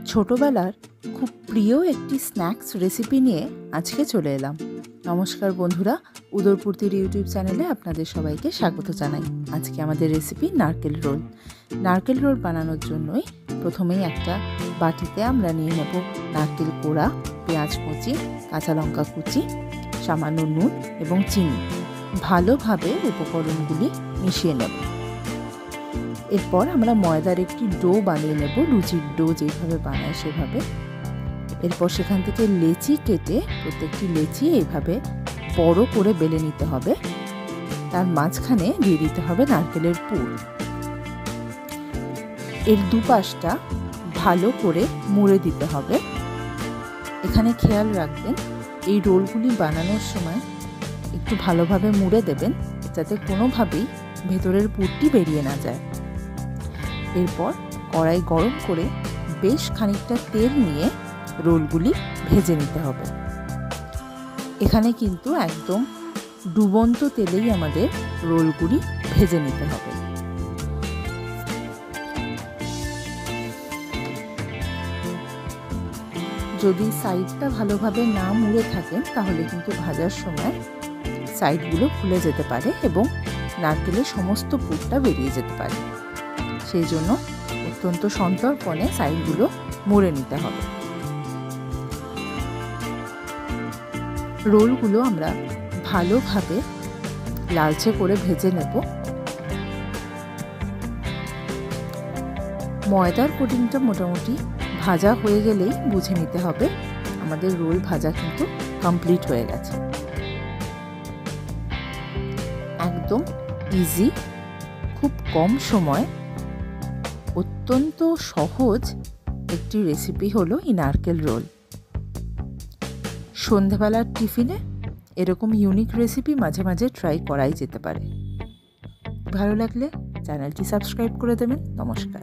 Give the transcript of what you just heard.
ছোটবেলার খুব প্রিয় একটি স্ন্যাক্স রেসিপি নিয়ে আজকে চলে এলাম। নমস্কার বন্ধুরা, উদরপূর্তির ইউটিউব চ্যানেলে আপনাদের সবাইকে স্বাগত জানাই। আজকে আমাদের রেসিপি নারকেল রোল। নারকেল রোল বানানোর জন্যই প্রথমেই একটা বাটিতে আমরা নিয়ে নেব নারকেল কোড়া, পেঁয়াজ কুচি, কাঁচা লঙ্কা কুচি, সামান্য নুন এবং চিনি। ভালোভাবে উপকরণগুলি মিশিয়ে নেব। এরপর আমরা ময়দার একটি ডো বানিয়ে নেব, লুচির ডো যেভাবে বানায় সেভাবে। এরপর সেখান থেকে লেচি কেটে প্রত্যেকটি লেচি এইভাবে বড় করে বেলে নিতে হবে। তার মাঝখানে দিয়ে দিতে হবে নারকেলের পুর। এর দুপাশটা ভালো করে মুড়ে দিতে হবে। এখানে খেয়াল রাখবেন, এই রোলগুলি বানানোর সময় একটু ভালোভাবে মুড়ে দেবেন, যাতে কোনোভাবেই ভেতরের পুরটি বেরিয়ে না যায়। এরপর কড়াই গরম করে বেশ খানিকটা তেল নিয়ে রোলগুলি ভেজে নিতে হবে। এখানে কিন্তু একদম ডুবন্ত তেলেই আমাদের রোলগুলি ভেজে নিতে হবে। যদি সাইডটা ভালোভাবে না মুড়ে থাকেন তাহলে কিন্তু ভাজার সময় সাইডগুলো খুলে যেতে পারে এবং নারকেলের সমস্ত পুরটা বেরিয়ে যেতে পারে। সেই জন্য অত্যন্ত সন্তর্পণে সাইডগুলো মুড়ে নিতে হবে। রোলগুলো আমরা ভালোভাবে লালচে করে ভেজে নেব। ময়দার কোটিংটা মোটামুটি ভাজা হয়ে গেলেই বুঝে নিতে হবে আমাদের রোল ভাজা কিন্তু কমপ্লিট হয়ে গেছে। একদম ইজি, খুব কম সময়, অত্যন্ত সহজ একটি রেসিপি হলো এই নারকেল রোল। সন্ধেবেলার টিফিনে এরকম ইউনিক রেসিপি মাঝে মাঝে ট্রাই করাই যেতে পারে। ভালো লাগলে চ্যানেলটি সাবস্ক্রাইব করে দেবেন। নমস্কার।